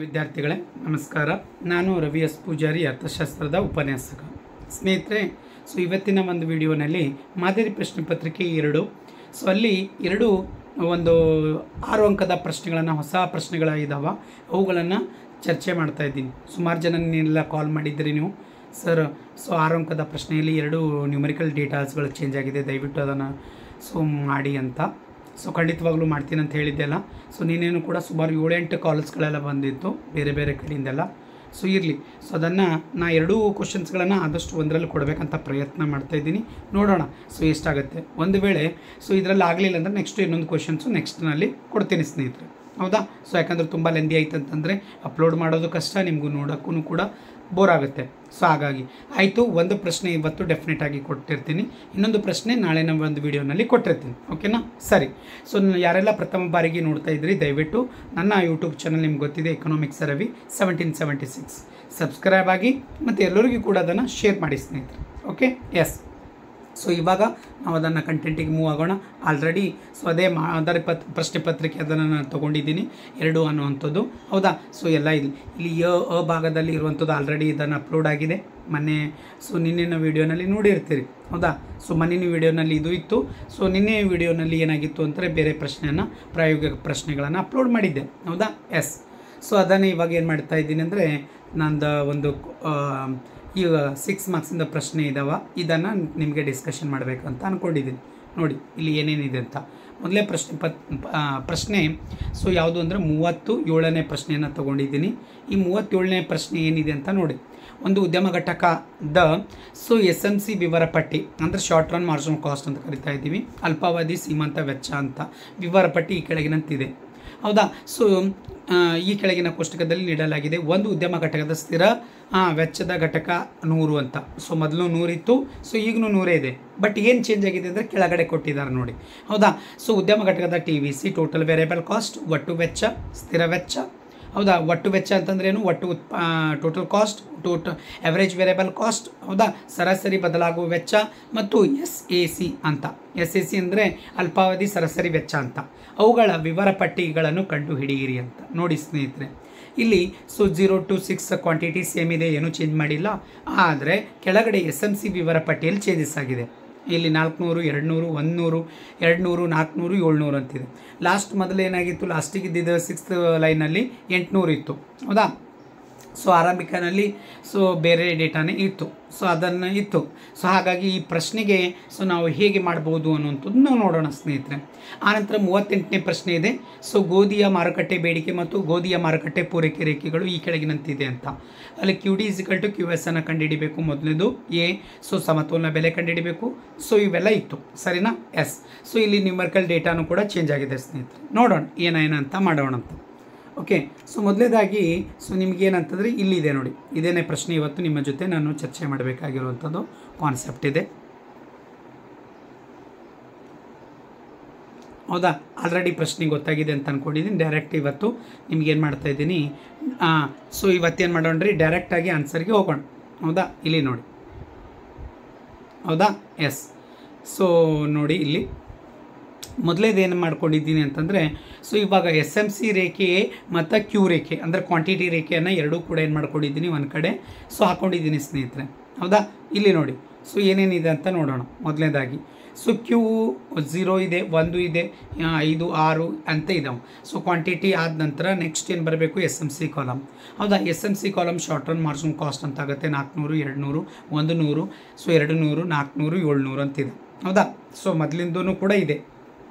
ವಿದ್ಯಾರ್ಥಿಗಳೇ ನಮಸ್ಕಾರ. ನಾನು ರವಿ ಎಸ್ ಪೂಜಾರಿ, ಅರ್ಥಶಾಸ್ತ್ರದ ಉಪನ್ಯಾಸಕ. ಸ್ನೇಹಿತರೆ, ಇವತ್ತಿನ ಒಂದು ವಿಡಿಯೋನಲ್ಲಿ ಮಾದರಿ ಪ್ರಶ್ನೆ ಪತ್ರಿಕೆ 2 ಅಲ್ಲಿ ಒಂದು 6 ಅಂಕದ ಪ್ರಶ್ನೆಗಳನ್ನು, ಹೊಸ ಪ್ರಶ್ನೆಗಳಿದ್ದಾವೆ, ಅವುಗಳನ್ನು ಚರ್ಚೆ ಮಾಡ್ತಾ ಇದ್ದೀನಿ. ಸುಮಾರು ಜನನೆಲ್ಲ ಕಾಲ್ ಮಾಡಿದ್ದೀರಿ ನೀವು, ಸರ್ 6 ಅಂಕದ ಪ್ರಶ್ನೆಯಲ್ಲಿ 2 ನ್ಯೂಮರಿಕಲ್ ಡೇಟಾಸ್ಗಳು ಚೇಂಜ್ ಆಗಿದೆ, ದಯವಿಟ್ಟು ಅದನ್ನು ಮಾಡಿ ಅಂತ. ಖಂಡಿತವಾಗ್ಲೂ ಮಾಡ್ತೀನಿ ಅಂತ ಹೇಳಿದ್ದೆಲ್ಲ. ನೀನೇನು ಕೂಡ ಸುಮಾರು 7-8 ಕಾಲ್ಸ್ಗಳೆಲ್ಲ ಬಂದಿತ್ತು ಬೇರೆ ಬೇರೆ ಕಡೆಯಿಂದೆಲ್ಲ. ಇರಲಿ, ಅದನ್ನು ನಾ 2 ಕ್ವಶನ್ಸ್ಗಳನ್ನು ಆದಷ್ಟು ಒಂದರಲ್ಲಿ ಕೊಡಬೇಕಂತ ಪ್ರಯತ್ನ ಮಾಡ್ತಾಯಿದ್ದೀನಿ. ನೋಡೋಣ ಎಷ್ಟಾಗುತ್ತೆ. ಒಂದು ವೇಳೆ ಇದರಲ್ಲಿ ಆಗಲಿಲ್ಲ ಅಂದರೆ ನೆಕ್ಸ್ಟ್ ಇನ್ನೊಂದು ಕ್ವಶನ್ಸು ನೆಕ್ಸ್ಟ್ನಲ್ಲಿ ಕೊಡ್ತೀನಿ ಸ್ನೇಹಿತರೆ. ಹೌದಾ? ಯಾಕಂದರೆ ತುಂಬ ಲೆಂದಿ ಆಯ್ತು ಅಂತಂದರೆ ಅಪ್ಲೋಡ್ ಮಾಡೋದು ಕಷ್ಟ, ನಿಮಗೂ ನೋಡೋಕ್ಕೂ ಕೂಡ ಬೋರ್ ಆಗುತ್ತೆ. ಹಾಗಾಗಿ ಆಯಿತು, ಒಂದು ಪ್ರಶ್ನೆ ಇವತ್ತು ಡೆಫಿನೆಟಾಗಿ ಕೊಟ್ಟಿರ್ತೀನಿ, ಇನ್ನೊಂದು ಪ್ರಶ್ನೆ ನಾಳೆ ನಮ್ಮ ಒಂದು ವಿಡಿಯೋನಲ್ಲಿ ಕೊಟ್ಟಿರ್ತೀನಿ. ಓಕೆನಾ? ಸರಿ. ಯಾರೆಲ್ಲ ಪ್ರಥಮ ಬಾರಿಗೆ ನೋಡ್ತಾ ಇದ್ರಿ, ದಯವಿಟ್ಟು ನನ್ನ ಯೂಟ್ಯೂಬ್ ಚಾನಲ್ ನಿಮ್ಗೆ ಗೊತ್ತಿದೆ, ಎಕನಾಮಿಕ್ಸ್ ರವಿ 1776, ಸಬ್ಸ್ಕ್ರೈಬ್ ಆಗಿ ಮತ್ತು ಎಲ್ಲರಿಗೂ ಕೂಡ ಅದನ್ನು ಶೇರ್ ಮಾಡಿ ಸ್ನೇಹಿತರೆ. Okay, yes. ಇವಾಗ ನಾವು ಅದನ್ನು ಕಂಟೆಂಟಿಗೆ ಮೂವ್ ಆಗೋಣ. ಆಲ್ರೆಡಿ ಅದೇ ಮಾದರಿ ಪ್ರಶ್ನೆ ಪತ್ರಿಕೆ ಅದನ್ನು ನಾನು ತೊಗೊಂಡಿದ್ದೀನಿ 2 ಅನ್ನುವಂಥದ್ದು. ಹೌದಾ? ಎಲ್ಲ ಇಲ್ಲಿ ಅ ಭಾಗದಲ್ಲಿ ಇರುವಂಥದ್ದು ಆಲ್ರೆಡಿ ಇದನ್ನು ಅಪ್ಲೋಡ್ ಆಗಿದೆ. ಮೊನ್ನೆ ನಿನ್ನೆಯ ವೀಡಿಯೋನಲ್ಲಿ ನೋಡಿರ್ತೀರಿ. ಹೌದಾ? ಮೊನ್ನಿನ ವೀಡಿಯೋನಲ್ಲಿ ಇದು ಇತ್ತು. ನಿನ್ನೆ ವೀಡಿಯೋನಲ್ಲಿ ಏನಾಗಿತ್ತು ಅಂದರೆ ಬೇರೆ ಪ್ರಶ್ನೆಯನ್ನು, ಪ್ರಾಯೋಗಿಕ ಪ್ರಶ್ನೆಗಳನ್ನು ಅಪ್ಲೋಡ್ ಮಾಡಿದ್ದೆ. ಹೌದಾ? ಎಸ್. ಅದನ್ನು ಇವಾಗ ಏನು ಮಾಡ್ತಾ ಇದ್ದೀನಿ ಅಂದರೆ, ನಂದು ಒಂದು ಈಗ 6 ಮಾರ್ಕ್ಸಿಂದ ಪ್ರಶ್ನೆ ಇದ್ದಾವೆ, ಇದನ್ನು ನಿಮಗೆ ಡಿಸ್ಕಷನ್ ಮಾಡಬೇಕಂತ ಅಂದ್ಕೊಂಡಿದ್ದೀನಿ. ನೋಡಿ ಇಲ್ಲಿ ಏನೇನಿದೆ ಅಂತ. ಮೊದಲೇ ಪ್ರಶ್ನೆ ಯಾವುದು ಅಂದರೆ 37ನೇ ಪ್ರಶ್ನೆಯನ್ನು ತೊಗೊಂಡಿದ್ದೀನಿ. ಈ 37ನೇ ಪ್ರಶ್ನೆ ಏನಿದೆ ಅಂತ ನೋಡಿ. ಒಂದು ಉದ್ಯಮ ಘಟಕದ SMC ವಿವರ ಪಟ್ಟಿ, ಅಂದರೆ ಶಾರ್ಟ್ ರನ್ ಮಾರ್ಜಿನಲ್ ಕಾಸ್ಟ್ ಅಂತ ಕರಿತಾ ಇದ್ದೀವಿ, ಅಲ್ಪಾವಧಿ ಸೀಮಾಂತ ವೆಚ್ಚ ಅಂತ ವಿವರ ಪಟ್ಟಿ ಈ ಕೆಳಗಿನಂತಿದೆ. ಹೌದಾ? ಈ ಕೆಳಗಿನ ಕೋಷ್ಟಕದಲ್ಲಿ ನೀಡಲಾಗಿದೆ. ಒಂದು ಉದ್ಯಮ ಘಟಕದ ಸ್ಥಿರ ವೆಚ್ಚದ ಘಟಕ 100 ಅಂತ. ಮೊದಲು 100 ಇತ್ತು, ಈಗಲೂ 100 ಇದೆ. ಬಟ್ ಏನು ಚೇಂಜ್ ಆಗಿದೆ ಅಂದರೆ ಕೆಳಗಡೆ ಕೊಟ್ಟಿದ್ದಾರೆ ನೋಡಿ. ಹೌದಾ? ಉದ್ಯಮ ಘಟಕದ TVC, ಟೋಟಲ್ ವೇರಿಯಬಲ್ ಕಾಸ್ಟ್, ಒಟ್ಟು ವೆಚ್ಚ, ಸ್ಥಿರ ವೆಚ್ಚ. ಹೌದಾ? ಒಟ್ಟು ವೆಚ್ಚ ಅಂತಂದ್ರೆ ಏನು? ಒಟ್ಟು total cost, average variable cost. ಹೌದಾ? ಸರಾಸರಿ ಬದಲಾಗುವ ವೆಚ್ಚ ಮತ್ತು SAC ಅಂತ. SAC ಅಂದರೆ ಅಲ್ಪಾವಧಿ ಸರಾಸರಿ ವೆಚ್ಚ ಅಂತ. ಅವುಗಳ ವಿವರ ಪಟ್ಟಿಗಳನ್ನು ಕಂಡುಹಿಡಿಯಿರಿ ಅಂತ. ನೋಡಿ ಸ್ನೇಹಿತರೆ, ಇಲ್ಲಿ 0 to 6 ಕ್ವಾಂಟಿಟಿ ಸೇಮ್ ಇದೆ, ಏನೂ ಚೇಂಜ್ ಮಾಡಿಲ್ಲ. ಆದರೆ ಕೆಳಗಡೆ SMC ವಿವರ ಪಟ್ಟಿಯಲ್ಲಿ ಚೇಂಜಸ್ ಆಗಿದೆ. ಇಲ್ಲಿ 400, 200, 100, 200, 400, 700 ಅಂತಿದೆ. ಮೊದಲು ಏನಾಗಿತ್ತು, ಲಾಸ್ಟಿಗೆ ಇದ್ದಿದ್ದು 6th ಲೈನಲ್ಲಿ 800 ಇತ್ತು. ಹೌದಾ? ಆರಂಭಿಕನಲ್ಲಿ ಬೇರೆ ಡೇಟಾನೇ ಇತ್ತು. ಅದನ್ನು ಇತ್ತು. ಹಾಗಾಗಿ ಈ ಪ್ರಶ್ನೆಗೆ ನಾವು ಹೇಗೆ ಮಾಡ್ಬೋದು ಅನ್ನುವಂಥದ್ದು ನಾವು ನೋಡೋಣ ಸ್ನೇಹಿತರೆ. ಆನಂತರ 38ನೇ ಪ್ರಶ್ನೆ ಇದೆ. ಗೋಧಿಯ ಮಾರುಕಟ್ಟೆ ಬೇಡಿಕೆ ಮತ್ತು ಗೋಧಿಯ ಮಾರುಕಟ್ಟೆ ಪೂರೈಕೆ ರೇಖೆಗಳು ಈ ಕೆಳಗಿನಂತಿದೆ ಅಂತ. ಅಲ್ಲಿ QD = QS ಅನ್ನು ಕಂಡುಹಿಡಿಬೇಕು. ಮೊದಲನೇದು A. ಸಮತೋಲನ ಬೆಲೆ ಕಂಡುಹಿಡಿಬೇಕು. ಇವೆಲ್ಲ ಇತ್ತು. ಸರಿನಾ? ಎಸ್. ಇಲ್ಲಿ ನ್ಯೂಮರಿಕಲ್ ಡೇಟಾನು ಕೂಡ ಚೇಂಜ್ ಆಗಿದೆ ಸ್ನೇಹಿತರೆ. ನೋಡೋಣ ಏನೇನಂತ ಮಾಡೋಣ ಅಂತ. ಓಕೆ. ಮೊದಲನೇದಾಗಿ ನಿಮಗೇನಂತಂದರೆ ಇಲ್ಲಿದೆ ನೋಡಿ, ಇದೇನೇ ಪ್ರಶ್ನೆ ಇವತ್ತು ನಿಮ್ಮ ಜೊತೆ ನಾನು ಚರ್ಚೆ ಮಾಡಬೇಕಾಗಿರುವಂಥದ್ದು ಕಾನ್ಸೆಪ್ಟ್ ಇದೆ. ಹೌದಾ? ಆಲ್ರೆಡಿ ಪ್ರಶ್ನೆ ಗೊತ್ತಾಗಿದೆ ಅಂತ ಅಂದ್ಕೊಂಡಿದ್ದೀನಿ. ಡೈರೆಕ್ಟ್ ಇವತ್ತು ನಿಮಗೇನು ಮಾಡ್ತಾಯಿದ್ದೀನಿ, ಇವತ್ತೇನು ಮಾಡೋಣ ರೀ, ಡೈರೆಕ್ಟಾಗಿ ಆನ್ಸರ್ಗೆ ಹೋಗೋಣ. ಹೌದಾ? ಇಲ್ಲಿ ನೋಡಿ. ಹೌದಾ? ಎಸ್. ನೋಡಿ ಇಲ್ಲಿ ಮೊದಲೇದೇನು ಮಾಡ್ಕೊಂಡಿದ್ದೀನಿ ಅಂತಂದರೆ, ಇವಾಗ SMC ರೇಖೆ ಮತ್ತು Q ರೇಖೆ ಅಂದರೆ ಕ್ವಾಂಟಿಟಿ ರೇಖೆಯನ್ನು ಎರಡೂ ಕೂಡ ಏನು ಮಾಡ್ಕೊಂಡಿದ್ದೀನಿ, ಒಂದು ಕಡೆ ಹಾಕ್ಕೊಂಡಿದ್ದೀನಿ ಸ್ನೇಹಿತರೆ. ಹೌದಾ? ಇಲ್ಲಿ ನೋಡಿ. ಏನೇನಿದೆ ಅಂತ ನೋಡೋಣ. ಮೊದಲನೇದಾಗಿ Q 0 ಇದೆ, 1 ಇದೆ, 5, 6 ಅಂತ ಇದ್ದಾವೆ. ಕ್ವಾಂಟಿಟಿ ಆದ ನಂತರ ನೆಕ್ಸ್ಟ್ ಏನು ಬರಬೇಕು, SMC ಕಾಲಮ್. ಹೌದಾ? SMC column short run marginal cost ಅಂತ ಆಗುತ್ತೆ. 400, 200, 100, 200, 400, 700 ಅಂತಿದೆ. ಹೌದಾ? ಮೊದಲಿಂದೂ ಕೂಡ ಇದೆ.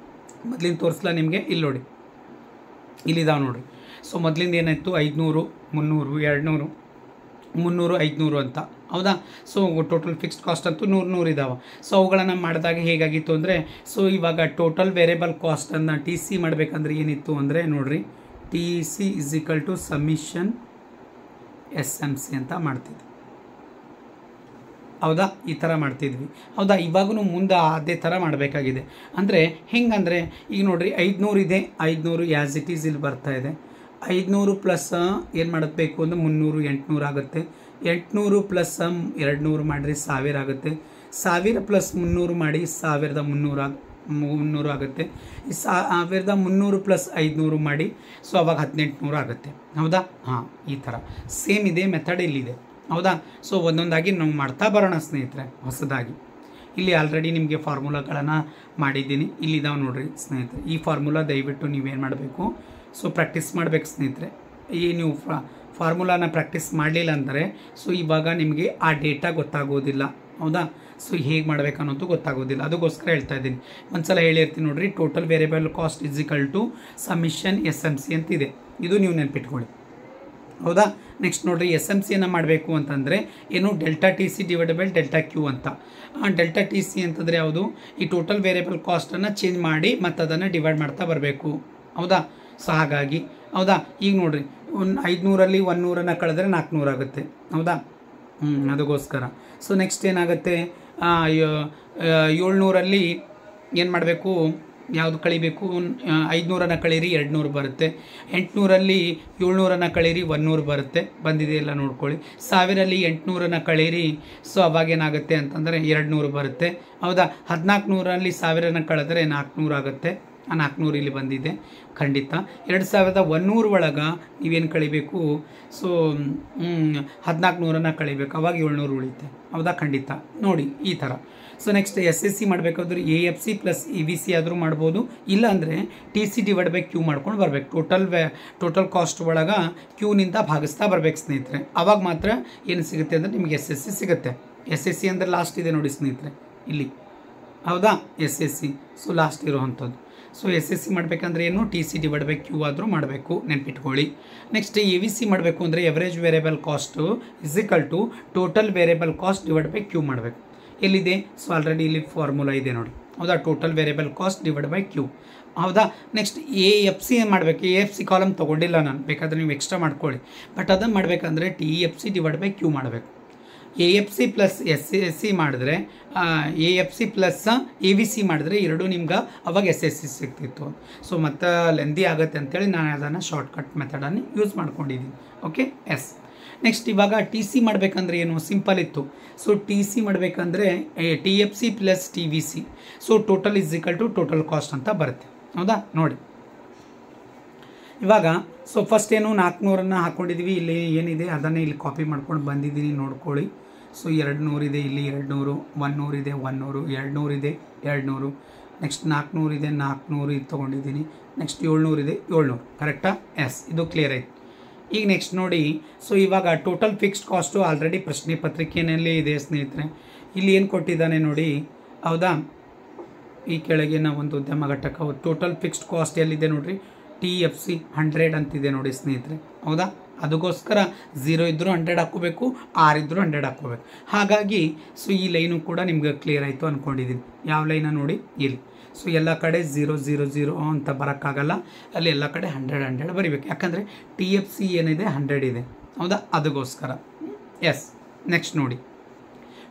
ಮೊದಲಿಂದ ತೋರಿಸ್ಲಾ ನಿಮಗೆ? ಇಲ್ಲಿ ನೋಡಿ, ಇಲ್ಲಿದ್ದಾವೆ ನೋಡಿರಿ. ಮೊದಲಿಂದ ಏನಾಯಿತು, 500, 300, 200, 300, 500 ಅಂತ. ಹೌದಾ? ಟೋಟಲ್ ಫಿಕ್ಸ್ಡ್ ಕಾಸ್ಟ್ ಅಂತೂ 100 ಇದ್ದಾವೆ. ಅವುಗಳನ್ನು ಮಾಡಿದಾಗ ಹೇಗಾಗಿತ್ತು ಅಂದರೆ, ಇವಾಗ ಟೋಟಲ್ ವೇರಿಯಬಲ್ ಕಾಸ್ಟನ್ನು TC ಮಾಡಬೇಕಂದ್ರೆ ಏನಿತ್ತು ಅಂದರೆ ನೋಡಿರಿ, TC = ಸಮ್ಮಿಷನ್ SMC ಅಂತ ಮಾಡ್ತಿದ್ವಿ. ಹೌದಾ? ಈ ಥರ ಮಾಡ್ತಿದ್ವಿ. ಹೌದಾ? ಇವಾಗೂ ಮುಂದೆ ಅದೇ ಥರ ಮಾಡಬೇಕಾಗಿದೆ. ಅಂದರೆ ಹೆಂಗಂದರೆ ಈಗ ನೋಡಿರಿ, 500 ಇದೆ, 500 ಆ್ಯಸ್ ಇಟ್ ಈಸ್ ಇಲ್ಲಿ ಬರ್ತಾ ಇದೆ. 500 ಪ್ಲಸ್ ಏನು ಮಾಡಬೇಕು ಅಂದರೆ 300, 800 ಆಗುತ್ತೆ. 800 ಪ್ಲಸ್ 200 ಮಾಡಿರಿ 1000 ಆಗುತ್ತೆ. 1000 ಪ್ಲಸ್ 300 ಮಾಡಿ 1300 300 ಆಗುತ್ತೆ. 1300 ಪ್ಲಸ್ 500 ಮಾಡಿ, ಸೊ ಅವಾಗ 1800 ಆಗುತ್ತೆ. ಹೌದಾ? ಹಾಂ, ಈ ಥರ ಸೇಮ್ ಇದೇ ಮೆಥಡ್ ಇಲ್ಲಿದೆ. ಹೌದಾ? ಸೊ ಒಂದೊಂದಾಗಿ ನಾವು ಮಾಡ್ತಾ ಬರೋಣ ಸ್ನೇಹಿತರೆ. ಹೊಸದಾಗಿ ಇಲ್ಲಿ ಆಲ್ರೆಡಿ ನಿಮಗೆ ಫಾರ್ಮುಲಾಗಳನ್ನು ಮಾಡಿದ್ದೀನಿ, ಇಲ್ಲಿದ್ದಾವೆ ನೋಡಿರಿ ಸ್ನೇಹಿತರೆ. ಈ ಫಾರ್ಮುಲಾ ದಯವಿಟ್ಟು ನೀವೇನು ಮಾಡಬೇಕು, ಸೊ ಪ್ರಾಕ್ಟೀಸ್ ಮಾಡಬೇಕು ಸ್ನೇಹಿತರೆ. ಈ ನೀವು ಫಾರ್ಮುಲಾನ ಪ್ರಾಕ್ಟೀಸ್ ಮಾಡಲಿಲ್ಲ ಅಂದರೆ ಸೊ ಇವಾಗ ನಿಮಗೆ ಆ ಡೇಟಾ ಗೊತ್ತಾಗೋದಿಲ್ಲ. ಹೌದಾ? ಸೊ ಹೇಗೆ ಮಾಡಬೇಕು ಅನ್ನೋದು ಗೊತ್ತಾಗೋದಿಲ್ಲ. ಅದಕ್ಕೋಸ್ಕರ ಹೇಳ್ತಾ ಇದ್ದೀನಿ. ಒಂದು ಸಲ ಹೇಳಿರ್ತೀನಿ ನೋಡಿರಿ, total variable cost is to summation SMC ಅಂತಿದೆ. ಇದು ನೀವು ನೆನ್ಪಿಟ್ಕೊಳ್ಳಿ. ಹೌದಾ? ನೆಕ್ಸ್ಟ್ ನೋಡಿರಿ, SMCಯನ್ನು ಮಾಡಬೇಕು ಅಂತಂದರೆ ಏನು, delta TC divided by delta Q ಅಂತ. ಡೆಲ್ಟಾ TC ಅಂತಂದರೆ ಯಾವುದು, ಈ ಟೋಟಲ್ ವೇರಿಯಬಲ್ ಕಾಸ್ಟನ್ನು ಚೇಂಜ್ ಮಾಡಿ ಮತ್ತು ಅದನ್ನು ಡಿವೈಡ್ ಮಾಡ್ತಾ ಬರಬೇಕು. ಹೌದಾ? ಸೊ ಹಾಗಾಗಿ ಹೌದಾ, ಈಗ ನೋಡಿರಿ, 500ರಲ್ಲಿ 100 ಕಳೆದ್ರೆ 400 ಆಗುತ್ತೆ. ಹೌದಾ? ಅದಕ್ಕೋಸ್ಕರ ಸೊ ನೆಕ್ಸ್ಟ್ ಏನಾಗುತ್ತೆ, 700ರಲ್ಲಿ ಏನು ಮಾಡಬೇಕು, ಯಾವುದು ಕಳಿಬೇಕು, 500 ಕಳೀರಿ 200 ಬರುತ್ತೆ. 800ರಲ್ಲಿ 700 ಕಳೀರಿ 100 ಬರುತ್ತೆ. ಬಂದಿದೆ ಎಲ್ಲ ನೋಡ್ಕೊಳ್ಳಿ. 1000ರಲ್ಲಿ 800 ಕಳೀರಿ, ಸೊ ಅವಾಗೇನಾಗುತ್ತೆ ಅಂತಂದರೆ 200 ಬರುತ್ತೆ. ಹೌದಾ? 1400ರಲ್ಲಿ 1000 ಕಳೆದ್ರೆ 400 ಆಗುತ್ತೆ. 400 ಇಲ್ಲಿ ಬಂದಿದೆ ಖಂಡಿತ. 2100 ಒಳಗೆ ನೀವೇನು ಕಳಿಬೇಕು, ಸೊ 1400 ಕಳಿಬೇಕು, ಅವಾಗ 700 ಉಳಿತೆ. ಹೌದಾ? ಖಂಡಿತ ನೋಡಿ ಈ ಥರ. ಸೊ ನೆಕ್ಸ್ಟ್ SSC ಮಾಡಬೇಕಾದ್ರೆ AFC ಪ್ಲಸ್ EVC ಆದರೂ ಮಾಡ್ಬೋದು, ಇಲ್ಲಾಂದರೆ TC ಡಿವೈಡ್ ಬೈ Q ಮಾಡ್ಕೊಂಡು ಬರಬೇಕು. ಟೋಟಲ್ ಕಾಸ್ಟ್ ಒಳಗೆ ಕ್ಯೂನಿಂದ ಭಾಗಿಸ್ತಾ ಬರಬೇಕು ಸ್ನೇಹಿತರೆ. ಆವಾಗ ಮಾತ್ರ ಏನು ಸಿಗುತ್ತೆ ಅಂದರೆ ನಿಮಗೆ SSC ಸಿಗುತ್ತೆ. SSC ಅಂದರೆ ಲಾಸ್ಟ್ ಇದೆ ನೋಡಿ ಸ್ನೇಹಿತರೆ ಇಲ್ಲಿ. ಹೌದಾ? SSC ಸೊ ಲಾಸ್ಟ್ ಇರೋವಂಥದ್ದು. ಸೊ SSC ಮಾಡಬೇಕಂದ್ರೆ ಏನು, TC ಡಿವೈಡ್ ಬೈ Q ಆದರೂ ಮಾಡಬೇಕು, ನೆನ್ಪಿಟ್ಕೊಳ್ಳಿ. ನೆಕ್ಸ್ಟ್ AVC ಮಾಡಬೇಕು ಅಂದರೆ average variable cost to total variable cost divide by Q ಮಾಡಬೇಕು. ಎಲ್ಲಿದೆ, ಸೊ ಆಲ್ರೆಡಿ ಇಲ್ಲಿ ಫಾರ್ಮುಲಾ ಇದೆ ನೋಡಿ. ಹೌದಾ? Total variable cost divide by Q. ಹೌದಾ? ನೆಕ್ಸ್ಟ್ AFC ಏನು ಮಾಡಬೇಕು, AFC ಕಾಲಮ್ ತೊಗೊಂಡಿಲ್ಲ ನಾನು, ಬೇಕಾದರೆ ನೀವು ಎಕ್ಸ್ಟ್ರಾ ಮಾಡ್ಕೊಳ್ಳಿ. ಬಟ್ ಅದನ್ನು ಮಾಡಬೇಕಂದ್ರೆ TFC ಡಿವೈಡ್ ಬೈ Q ಮಾಡಬೇಕು. AFC ಪ್ಲಸ್ SSC ಮಾಡಿದ್ರೆ, AFC ಪ್ಲಸ್ AVC ಮಾಡಿದ್ರೆ ಎರಡೂ ನಿಮ್ಗೆ ಅವಾಗ SSC ಸಿಗ್ತಿತ್ತು. ಸೊ ಮತ್ತು ಲೆಂದಿ ಆಗುತ್ತೆ ಅಂತೇಳಿ ನಾನು ಅದನ್ನು ಶಾರ್ಟ್ಕಟ್ ಮೆಥಡನ್ನು ಯೂಸ್ ಮಾಡ್ಕೊಂಡಿದ್ದೀನಿ. Okay, yes. ನೆಕ್ಸ್ಟ್ ಇವಾಗ TC ಮಾಡಬೇಕಂದ್ರೆ ಏನು, ಸಿಂಪಲ್ ಇತ್ತು. ಸೊ TC ಮಾಡಬೇಕಂದ್ರೆ TFC plus TVC, so total to total cost ಅಂತ ಬರುತ್ತೆ. ಹೌದಾ? ನೋಡಿ ಇವಾಗ ಸೊ ಫಸ್ಟ್ ಏನು 400 ಹಾಕ್ಕೊಂಡಿದ್ದೀವಿ. ಇಲ್ಲಿ ಏನಿದೆ ಅದನ್ನೇ ಇಲ್ಲಿ ಕಾಪಿ ಮಾಡ್ಕೊಂಡು ಬಂದಿದ್ದೀನಿ, ನೋಡ್ಕೊಳ್ಳಿ. ಸೊ 200 ಇದೆ, ಇಲ್ಲಿ 200, 100 ಇದೆ, 100, 200 ಇದೆ, 200, ನೆಕ್ಸ್ಟ್ 400 ಇದೆ, 400 ಇದು ತೊಗೊಂಡಿದ್ದೀನಿ. ನೆಕ್ಸ್ಟ್ 700 ಇದೆ, 700. ಕರೆಕ್ಟಾ? ಎಸ್, ಇದು ಕ್ಲಿಯರ್ ಆಯಿತು. ಈಗ ನೆಕ್ಸ್ಟ್ ನೋಡಿ, ಸೊ ಇವಾಗ ಟೋಟಲ್ ಫಿಕ್ಸ್ಡ್ ಕಾಸ್ಟು ಆಲ್ರೆಡಿ ಪ್ರಶ್ನೆ ಪತ್ರಿಕೆಯಲ್ಲಿ ಇದೆ ಸ್ನೇಹಿತರೆ. ಇಲ್ಲಿ ಏನು ಕೊಟ್ಟಿದ್ದಾನೆ ನೋಡಿ. ಹೌದಾ? ಈ ಕೆಳಗಿನ ಒಂದು ಉದ್ಯಮ ಘಟಕ ಟೋಟಲ್ ಫಿಕ್ಸ್ಡ್ ಕಾಸ್ಟ್ ಎಲ್ಲಿದೆ ನೋಡಿರಿ, TFC 100 ಅಂತಿದೆ ನೋಡಿ ಸ್ನೇಹಿತರೆ. ಹೌದಾ? ಅದಕ್ಕೋಸ್ಕರ 0 ಇದ್ದರೂ 100 ಹಾಕ್ಕೋಬೇಕು, 6 ಇದ್ದರೂ 100 ಹಾಕ್ಕೋಬೇಕು. ಹಾಗಾಗಿ ಸೊ ಈ ಲೈನು ಕೂಡ ನಿಮ್ಗೆ ಕ್ಲಿಯರ್ ಆಯಿತು ಅಂದ್ಕೊಂಡಿದ್ದೀನಿ. ಯಾವ ಲೈನ ನೋಡಿ ಇಲ್ಲಿ. ಸೊ ಎಲ್ಲ ಕಡೆ 0 0 0 ಅಂತ ಬರೋಕ್ಕಾಗಲ್ಲ, ಅಲ್ಲಿ ಎಲ್ಲ ಕಡೆ 100 100 ಬರೀಬೇಕು. ಯಾಕಂದರೆ TFC ಏನಿದೆ 100 ಇದೆ. ಹೌದಾ? ಅದಕ್ಕೋಸ್ಕರ. ಎಸ್. ನೆಕ್ಸ್ಟ್ ನೋಡಿ,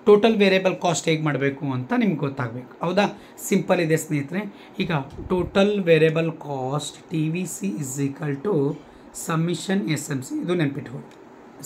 ಟೋಟಲ್ ವೇರಿಯಬಲ್ ಕಾಸ್ಟ್ ಹೇಗೆ ಮಾಡಬೇಕು ಅಂತ ನಿಮ್ಗೆ ಗೊತ್ತಾಗಬೇಕು. ಹೌದಾ? ಸಿಂಪಲ್ ಇದೆ ಸ್ನೇಹಿತರೆ. ಈಗ total variable cost TVC to summation SMC, ಇದು ನೆನ್ಪಿಟ್ಕೊಳ್ಳಿ,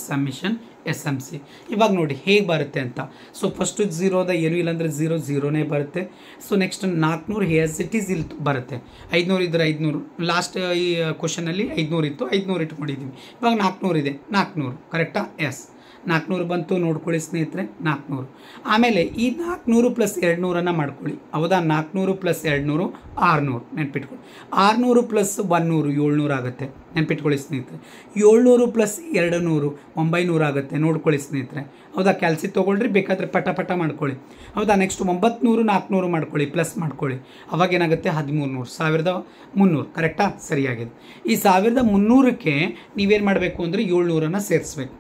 ಸಮ್ಮಿಷನ್ SMC. ಇವಾಗ ನೋಡಿ ಹೇಗೆ ಬರುತ್ತೆ ಅಂತ. ಸೊ ಫಸ್ಟು 0ದ ಏನೂ ಇಲ್ಲಾಂದರೆ 0 0ನೇ ಬರುತ್ತೆ. ಸೊ ನೆಕ್ಸ್ಟ್ 400 ಹೇಸ್ ಇಟ್ ಈಸ್ ಇಲ್ಲಿ ಬರುತ್ತೆ. 500 ಇದ್ದರೆ 500, ಲಾಸ್ಟ್ ಈ ಕ್ವಶನಲ್ಲಿ 500 ಇತ್ತು, 500 ಇಟ್ಕೊಂಡಿದ್ದೀವಿ. ಇವಾಗ 400 ಇದೆ, 400. ಕರೆಕ್ಟಾ? ಎಸ್, 400 ಬಂತು, ನೋಡ್ಕೊಳ್ಳಿ ಸ್ನೇಹಿತರೆ, 400. ಆಮೇಲೆ ಈ 400 ಪ್ಲಸ್ 200 ಮಾಡ್ಕೊಳ್ಳಿ. ಹೌದಾ? 400 ಪ್ಲಸ್ 200 600, ನೆನ್ಪಿಟ್ಕೊಳ್ಳಿ. 600 ಪ್ಲಸ್ 100 700 ಆಗುತ್ತೆ, ನೆನ್ಪಿಟ್ಕೊಳ್ಳಿ ಸ್ನೇಹಿತರೆ. 700 ಪ್ಲಸ್ 200 900 ಆಗುತ್ತೆ, ನೋಡ್ಕೊಳ್ಳಿ ಸ್ನೇಹಿತರೆ. ಹೌದಾ? ಕ್ಯಾಲ್ಸಿ ತೊಗೊಳ್ರಿ, ಬೇಕಾದರೆ ಪಟ ಮಾಡ್ಕೊಳ್ಳಿ. ಹೌದಾ? ನೆಕ್ಸ್ಟ್ 900 400 ಮಾಡ್ಕೊಳ್ಳಿ, ಪ್ಲಸ್ ಮಾಡ್ಕೊಳ್ಳಿ. ಅವಾಗ ಏನಾಗುತ್ತೆ 1300, 1300. ಕರೆಕ್ಟಾ? ಸರಿಯಾಗಿದೆ. ಈ 1300ಕ್ಕೆ ನೀವೇನು ಮಾಡಬೇಕು ಅಂದರೆ 700 ಸೇರಿಸ್ಬೇಕು.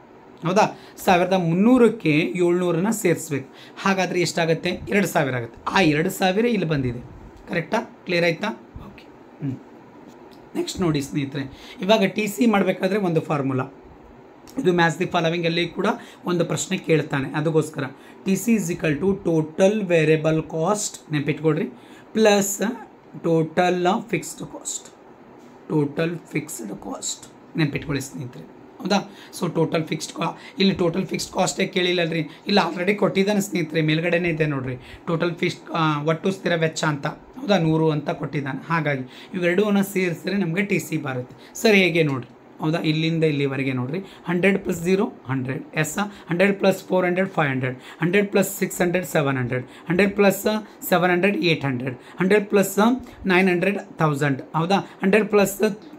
ಹೌದಾ? 1300ಕ್ಕೆ 700 ಸೇರಿಸ್ಬೇಕು. ಹಾಗಾದರೆ ಎಷ್ಟಾಗುತ್ತೆ? 2000 ಆಗುತ್ತೆ. ಆ 2000 ಇಲ್ಲಿ ಬಂದಿದೆ. ಕರೆಕ್ಟಾ? ಕ್ಲಿಯರ್ ಆಯಿತಾ? ಓಕೆ. ನೆಕ್ಸ್ಟ್ ನೋಡಿ ಸ್ನೇಹಿತರೆ, ಇವಾಗ TC ಮಾಡಬೇಕಾದ್ರೆ ಒಂದು ಫಾರ್ಮುಲಾ, ಇದು ಮ್ಯಾಚ್ ದಿ ಫಾಲೋವಿಂಗ್ ಅಲ್ಲಿ ಕೂಡ ಒಂದು ಪ್ರಶ್ನೆ ಕೇಳ್ತಾನೆ. ಅದಕ್ಕೋಸ್ಕರ TC to total variable cost, ನೆನಪಿಟ್ಕೊಳ್ರಿ, plus total fixed cost. Total fixed cost ನೆನಪಿಟ್ಕೊಳ್ಳಿ ಸ್ನೇಹಿತರೆ. ಹೌದಾ. ಸೊ ಟೋಟಲ್ ಫಿಕ್ಸ್ಡ್ ಇಲ್ಲಿ ಟೋಟಲ್ ಫಿಕ್ಸ್ಡ್ ಕಾಸ್ಟೇ ಕೇಳಿಲ್ಲಲ್ರಿ, ಇಲ್ಲ ಆಲ್ರೆಡಿ ಕೊಟ್ಟಿದ್ದಾನೆ ಸ್ನೇಹಿತರೆ, ಮೇಲ್ಗಡೆನೇ ಇದೆ ನೋಡಿರಿ ಟೋಟಲ್ ಫಿಕ್ಸ್ಡ್ ಒಟ್ಟು ಸ್ಥಿರ ವೆಚ್ಚ ಅಂತ, ಹೌದಾ 100 ಅಂತ ಕೊಟ್ಟಿದ್ದಾನೆ. ಹಾಗಾಗಿ ಇವೆರಡೂ ಸೇರಿಸಿದ್ರೆ ನಮಗೆ ಟಿ ಸಿ ಬರುತ್ತೆ. ಸರ್ ಹೇಗೆ ನೋಡಿರಿ, ಹೌದಾ, ಇಲ್ಲಿಂದ ಇಲ್ಲಿವರೆಗೆ ನೋಡಿರಿ 100 + 0 100 ಎಸ್, 100 + 400 500, 100 + 600 700, 100 + 700 800, 100 + 900 1000, ಹೌದಾ, 100 +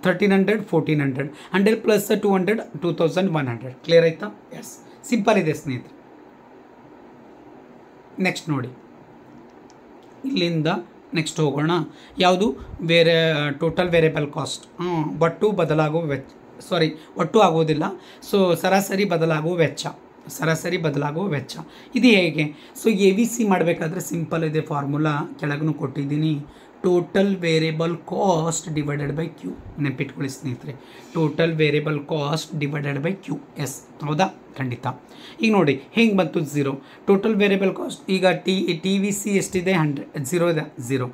1300 1400, 100 + 200 2100. ಕ್ಲಿಯರ್ ಆಯ್ತಾ? ಎಸ್, ಸಿಂಪಲ್ ಇದೆ ಸ್ನೇಹಿತರೆ. ನೆಕ್ಸ್ಟ್ ನೋಡಿ, ಇಲ್ಲಿಂದ ನೆಕ್ಸ್ಟ್ ಹೋಗೋಣ. ಯಾವುದು ಬೇರೆ ಟೋಟಲ್ ವೇರಿಯಬಲ್ ಕಾಸ್ಟ್, ಒಟ್ಟು ಬದಲಾಗುವ ವೆಚ್ಚ, ಸಾರಿ ಒಟ್ಟು ಆಗೋದಿಲ್ಲ, ಸೊ ಸರಾಸರಿ ಬದಲಾಗುವ ವೆಚ್ಚ, ಸರಾಸರಿ ಬದಲಾಗುವ ವೆಚ್ಚ. ಇದು ಹೇಗೆ? ಸೊ ಎ ವಿ ಸಿ ಮಾಡಬೇಕಾದ್ರೆ ಸಿಂಪಲ್ ಇದೆ ಫಾರ್ಮುಲಾ, ಕೆಳಗೂ ಕೊಟ್ಟಿದ್ದೀನಿ. Total variable cost divided by Q. ನೆನಪಿಟ್ಕೊಳ್ಳಿ ಸ್ನೇಹಿತರೆ, total variable cost divided by Q. Yes, ಹೌದಾ, ಖಂಡಿತ. ಈಗ ನೋಡಿ ಹೆಂಗೆ ಬಂತು 0 ಟೋಟಲ್ ವೇರಿಯಬಲ್ ಕಾಸ್ಟ್. ಈಗ ಟಿ ವಿ ಸಿ ಎಷ್ಟಿದೆ? 100, 0 ಇದೆ, 0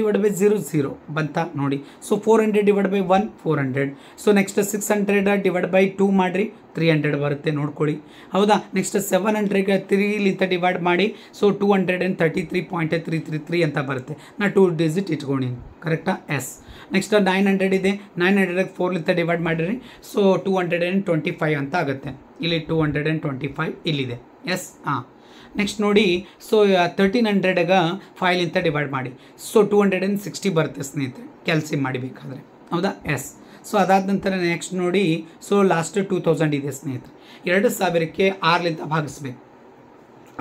/ 0 0 ಬಂತ ನೋಡಿ. ಸೊ 400 / 1 400. ಸೊ ನೆಕ್ಸ್ಟ್ 600 / 2 ಮಾಡಿರಿ 300 ಬರುತ್ತೆ ನೋಡ್ಕೊಳ್ಳಿ, ಹೌದಾ. ನೆಕ್ಸ್ಟ್ 700 3 ಡಿವೈಡ್ ಮಾಡಿ, ಸೊ 233.333 ಅಂತ ಬರುತ್ತೆ. ನಾ 2 ಡಿಜಿಟ್ ಇಟ್ಕೊಂಡಿನಿ, ಕರೆಕ್ಟಾ? ಎಸ್. ನೆಕ್ಸ್ಟ್ 900 ಇದೆ, 900 4 ಡಿವೈಡ್ ಮಾಡಿರಿ, ಸೊ 225 ಅಂತ ಆಗುತ್ತೆ. ಇಲ್ಲಿ 225 ಇಲ್ಲಿದೆ. ಎಸ್, ಹಾಂ. ನೆಕ್ಸ್ಟ್ ನೋಡಿ, ಸೊ 1300 5 ಡಿವೈಡ್ ಮಾಡಿ, ಸೊ 260 ಬರುತ್ತೆ ಸ್ನೇಹಿತರೆ, ಕ್ಯಾಲ್ಸಿಯಂ ಮಾಡಿಬೇಕಾದ್ರೆ, ಹೌದಾ. ಎಸ್. ಸೊ ಅದಾದ ನಂತರ ನೆಕ್ಸ್ಟ್ ನೋಡಿ, ಸೊ ಲಾಸ್ಟ್ 2000 ಇದೆ ಸ್ನೇಹಿತರೆ. 2000ಕ್ಕೆ 6 ಭಾಗಿಸ್ಬೇಕು.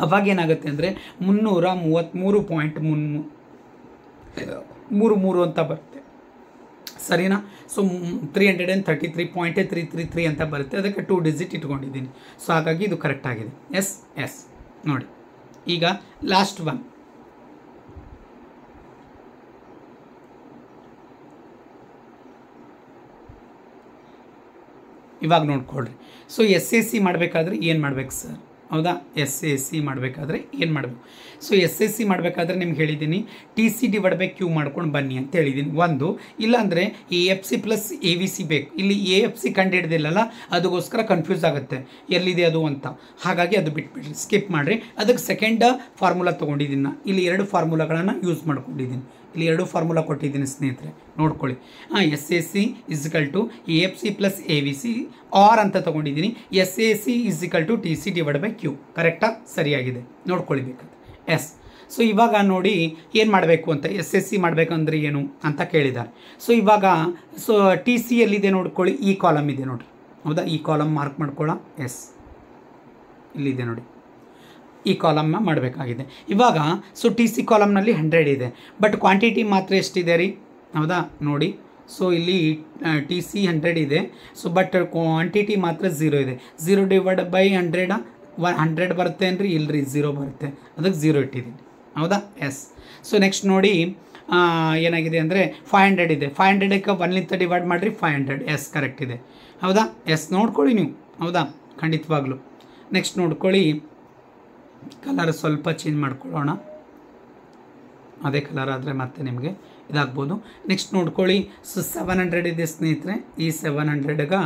ಅವಾಗ ಏನಾಗುತ್ತೆ ಅಂದರೆ 333.33 ಅಂತ ಬರುತ್ತೆ, ಸರಿನಾ. ಸೊ 333.333 ಅಂತ ಬರುತ್ತೆ, ಅದಕ್ಕೆ 2 ಡಿಜಿಟ್ ಇಟ್ಕೊಂಡಿದ್ದೀನಿ. ಸೊ ಹಾಗಾಗಿ ಇದು ಕರೆಕ್ಟ್ ಆಗಿದೆ. ಎಸ್ ಎಸ್ ನೋಡಿ. ಈಗ ಲಾಸ್ಟ್ ಒನ್, ಇವಾಗ ನೋಡ್ಕೊಳ್ರಿ. ಸೊ ಎಸ್ ಎ ಸಿ ಮಾಡಬೇಕಾದ್ರೆ ಏನು ಮಾಡ್ಬೇಕು ಸರ್? ಹೌದಾ, ಎಸ್ ಎ ಸಿ ಮಾಡಬೇಕಾದ್ರೆ ಏನು ಮಾಡಬೇಕು? ಸೊ ಎಸ್ ಎ ಸಿ ಮಾಡಬೇಕಾದ್ರೆ ನಿಮ್ಗೆ ಹೇಳಿದ್ದೀನಿ, T C divide by Q ಮಾಡ್ಕೊಂಡು ಬನ್ನಿ ಅಂತ ಹೇಳಿದ್ದೀನಿ. ಒಂದು, ಇಲ್ಲಾಂದರೆ A F C plus A V C ಬೇಕು. ಇಲ್ಲಿ ಎ ಎಫ್ ಸಿ ಕಂಡು ಹಿಡ್ದಿಲ್ಲಲ್ಲ, ಅದಕ್ಕೋಸ್ಕರ ಕನ್ಫ್ಯೂಸ್ ಆಗುತ್ತೆ ಎಲ್ಲಿದೆ ಅದು ಅಂತ. ಹಾಗಾಗಿ ಅದು ಬಿಟ್ಬಿಡ್ರಿ, ಸ್ಕಿಪ್ ಮಾಡಿರಿ. ಅದಕ್ಕೆ ಸೆಕೆಂಡ್ ಫಾರ್ಮುಲಾ ತೊಗೊಂಡಿದ್ದೀನಿ ನಾನು. ಇಲ್ಲಿ 2 ಫಾರ್ಮುಲಾಗಳನ್ನು ಯೂಸ್ ಮಾಡ್ಕೊಂಡಿದ್ದೀನಿ. ಇಲ್ಲಿ 2 ಫಾರ್ಮುಲಾ ಕೊಟ್ಟಿದ್ದೀನಿ ಸ್ನೇಹಿತರೆ, ನೋಡ್ಕೊಳ್ಳಿ. S A C = A F C plus A V C, or ಅಂತ ತೊಗೊಂಡಿದ್ದೀನಿ. S A C = T C divide by Q. ಕರೆಕ್ಟಾ? ಸರಿಯಾಗಿದೆ, ನೋಡ್ಕೊಳ್ಬೇಕಾದ್ರೆ. ಎಸ್. ಸೊ ಇವಾಗ ನೋಡಿ ಏನು ಮಾಡಬೇಕು ಅಂತ, ಎಸ್ ಎಸ್ ಸಿ ಮಾಡಬೇಕಂದ್ರೆ ಏನು ಅಂತ ಕೇಳಿದ್ದಾರೆ. ಸೊ ಇವಾಗ ಸೊ ಟಿ ಸಿ ಎಲ್ಲಿದೆ ನೋಡ್ಕೊಳ್ಳಿ, ಈ ಕಾಲಮ್ ಇದೆ ನೋಡಿರಿ, ಹೌದಾ. ಈ ಕಾಲಮ್ ಮಾರ್ಕ್ ಮಾಡ್ಕೊಳ್ಳೋ. ಎಸ್, ಇಲ್ಲಿದೆ ನೋಡಿ, ಈ ಕಾಲಮ್ನ ಮಾಡಬೇಕಾಗಿದೆ. ಇವಾಗ ಸೊ ಟಿ ಸಿ ಕಾಲಮ್ನಲ್ಲಿ 100 ಇದೆ, ಬಟ್ ಕ್ವಾಂಟಿಟಿ ಮಾತ್ರ ಎಷ್ಟಿದೆ ರೀ, ಹೌದಾ ನೋಡಿ. ಸೊ ಇಲ್ಲಿ ಟಿ ಸಿ 100 ಇದೆ, ಸೊ ಬಟ್ ಕ್ವಾಂಟಿಟಿ ಮಾತ್ರ 0 ಇದೆ. 0 ಡಿವೈಡ್ ಬೈ 100 100 ಬರುತ್ತೆ ಅಂದರೆ ಇಲ್ಲರಿ 0 ಬರುತ್ತೆ, ಅದಕ್ಕೆ 0 ಇಟ್ಟಿದ್ದೀನಿ, ಹೌದಾ. ಎಸ್. ಸೊ ನೆಕ್ಸ್ಟ್ ನೋಡಿ ಏನಾಗಿದೆ ಅಂದರೆ 500 ಇದೆ. 500ಕ್ಕೆ 1 ಡಿವೈಡ್ ಮಾಡಿರಿ 500. ಎಸ್, ಕರೆಕ್ಟ್ ಇದೆ, ಹೌದಾ. ಎಸ್, ನೋಡ್ಕೊಳ್ಳಿ ನೀವು, ಹೌದಾ, ಖಂಡಿತವಾಗ್ಲೂ. ನೆಕ್ಸ್ಟ್ ನೋಡ್ಕೊಳ್ಳಿ, ಕಲರ್ ಸ್ವಲ್ಪ ಚೇಂಜ್ ಮಾಡ್ಕೊಳ್ಳೋಣ, ಅದೇ ಕಲರ್ ಆದರೆ ಮತ್ತೆ ನಿಮಗೆ ಇದಾಗ್ಬೋದು. ನೆಕ್ಸ್ಟ್ ನೋಡ್ಕೊಳ್ಳಿ, ಸೊ 700 ಇದೆ ಸ್ನೇಹಿತರೆ. ಈ 700ಗೆ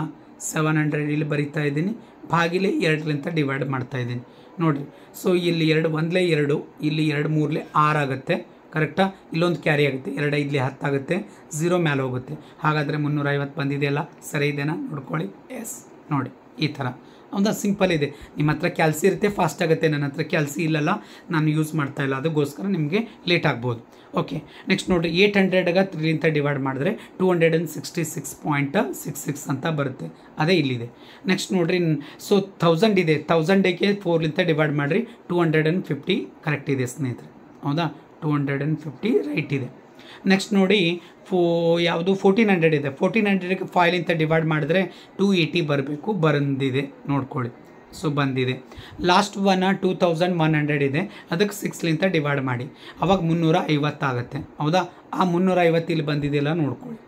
700 ಇಲ್ಲಿ ಬರಿತಾ ಇದ್ದೀನಿ, ಭಾಗಿಲೆ 2 ಡಿವೈಡ್ ಮಾಡ್ತಾ ಇದ್ದೀನಿ ನೋಡಿರಿ. ಸೊ ಇಲ್ಲಿ 2 1 2, ಇಲ್ಲಿ 2 3 6 ಆಗುತ್ತೆ, ಕರೆಕ್ಟಾ. ಇಲ್ಲೊಂದು ಕ್ಯಾರಿ ಆಗುತ್ತೆ, 2 5 10 ಆಗುತ್ತೆ, 0 ಮೇಲೆ ಹೋಗುತ್ತೆ. ಹಾಗಾದರೆ 350 ಬಂದಿದೆಯಲ್ಲ, ಸರಿ ಇದೆನಾ ನೋಡ್ಕೊಳ್ಳಿ. ಎಸ್, ನೋಡಿ ಈ ಥರ, ಹೌದಾ. ಸಿಂಪಲ್ ಇದೆ. ನಿಮ್ಮ ಹತ್ರ ಕ್ಯಾಲ್ಸಿ ಇರುತ್ತೆ, ಫಾಸ್ಟ್ ಆಗುತ್ತೆ. ನನ್ನ ಹತ್ರ ಕ್ಯಾಲ್ಸಿ ಇಲ್ಲಲ್ಲ, ನಾನು ಯೂಸ್ ಮಾಡ್ತಾ ಇಲ್ಲ, ಅದಕ್ಕೋಸ್ಕರ ನಿಮಗೆ ಲೇಟ್ ಆಗ್ಬೋದು. ಓಕೆ. ನೆಕ್ಸ್ಟ್ ನೋಡಿರಿ, 800ಗೆ 3 ಡಿವೈಡ್ ಮಾಡಿದ್ರೆ 266.66 ಅಂತ ಬರುತ್ತೆ, ಅದೇ ಇಲ್ಲಿದೆ. ನೆಕ್ಸ್ಟ್ ನೋಡಿರಿ, ಸೊ 1000 ಇದೆ, 1000ಗೆ 4 ಡಿವೈಡ್ ಮಾಡಿರಿ 250 ಕರೆಕ್ಟ್ ಇದೆ ಸ್ನೇಹಿತರೆ, ಹೌದಾ. 250 ರೈಟ್ ಇದೆ. ನೆಕ್ಸ್ಟ್ ನೋಡಿ, ಯಾವುದು 1400 ಇದೆ. 1400ಗೆ 5 ಡಿವೈಡ್ ಮಾಡಿದ್ರೆ 280 ಬರಬೇಕು, ಬಂದಿದೆ ನೋಡ್ಕೊಳ್ಳಿ. ಸೊ ಬಂದಿದೆ. ಲಾಸ್ಟ್ ಒನ್ 2100 ಇದೆ, ಅದಕ್ಕೆ 6 ಡಿವೈಡ್ ಮಾಡಿ, ಅವಾಗ 350 ಆಗುತ್ತೆ, ಹೌದಾ. ಆ 350 ಇಲ್ಲಿ ಬಂದಿದೆಯಲ್ಲ ನೋಡ್ಕೊಳ್ಳಿ,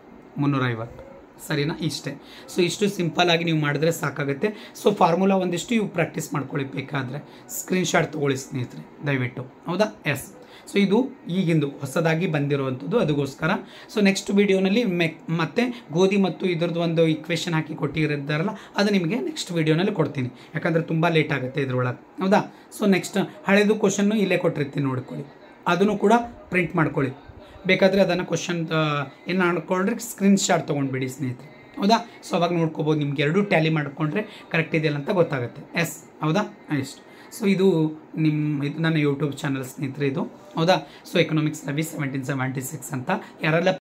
350, ಸರಿನಾ. ಇಷ್ಟೇ. ಸೊ ಇಷ್ಟು ಸಿಂಪಲ್ಲಾಗಿ ನೀವು ಮಾಡಿದ್ರೆ ಸಾಕಾಗುತ್ತೆ. ಸೊ ಫಾರ್ಮುಲಾ ಒಂದಿಷ್ಟು ಇವು ಪ್ರಾಕ್ಟೀಸ್ ಮಾಡ್ಕೊಳ್ಳಿ, ಬೇಕಾದರೆ ಸ್ಕ್ರೀನ್ಶಾಟ್ ತೊಗೊಳ್ಳಿ ಸ್ನೇಹಿತರೆ ದಯವಿಟ್ಟು, ಹೌದಾ. ಎಸ್. ಸೊ ಇದು ಈಗಿಂದು ಹೊಸದಾಗಿ ಬಂದಿರುವಂಥದ್ದು, ಅದಕ್ಕೋಸ್ಕರ. ಸೊ ನೆಕ್ಸ್ಟ್ ವಿಡಿಯೋನಲ್ಲಿ ಮತ್ತೆ ಗೋಧಿ ಮತ್ತು ಇದ್ರದ್ದು ಒಂದು ಇಕ್ವೇಷನ್ ಹಾಕಿ ಕೊಟ್ಟಿರಿದ್ದಾರಲ್ಲ, ಅದು ನಿಮಗೆ ನೆಕ್ಸ್ಟ್ ವಿಡಿಯೋನಲ್ಲಿ ಕೊಡ್ತೀನಿ, ಯಾಕಂದರೆ ತುಂಬ ಲೇಟ್ ಆಗುತ್ತೆ ಇದ್ರೊಳಗೆ, ಹೌದಾ. ಸೊ ನೆಕ್ಸ್ಟ್ ಹಳೆಯದು ಕ್ವಶನ್ನು ಇಲ್ಲೇ ಕೊಟ್ಟಿರ್ತೀನಿ, ನೋಡ್ಕೊಳ್ಳಿ, ಅದನ್ನು ಕೂಡ ಪ್ರಿಂಟ್ ಮಾಡ್ಕೊಳ್ಳಿ. ಬೇಕಾದರೆ ಅದನ್ನು ಕ್ವಶನ್ ಏನು ಮಾಡ್ಕೊಂಡ್ರೆ ಸ್ಕ್ರೀನ್ಶಾಟ್ ತೊಗೊಂಡ್ಬಿಡಿ ಸ್ನೇಹಿತರೆ, ಹೌದಾ. ಸೊ ಅವಾಗ ನೋಡ್ಕೋಬೋದು, ನಿಮ್ಗೆ ಎರಡೂ ಟ್ಯಾಲಿ ಮಾಡಿಕೊಂಡ್ರೆ ಕರೆಕ್ಟ್ ಇದೆಯಲ್ಲ ಅಂತ ಗೊತ್ತಾಗುತ್ತೆ. ಎಸ್, ಹೌದಾ, ಇಷ್ಟು. ಸೊ ಇದು ನನ್ನ ಯೂಟ್ಯೂಬ್ ಚಾನಲ್ ಸ್ನೇಹಿತರೆ ಇದು, ಹೌದಾ. ಸೊ ಎಕನಾಮಿಕ್ಸ್ ರವಿ 1776 ಅಂತ ಯಾರೆಲ್ಲ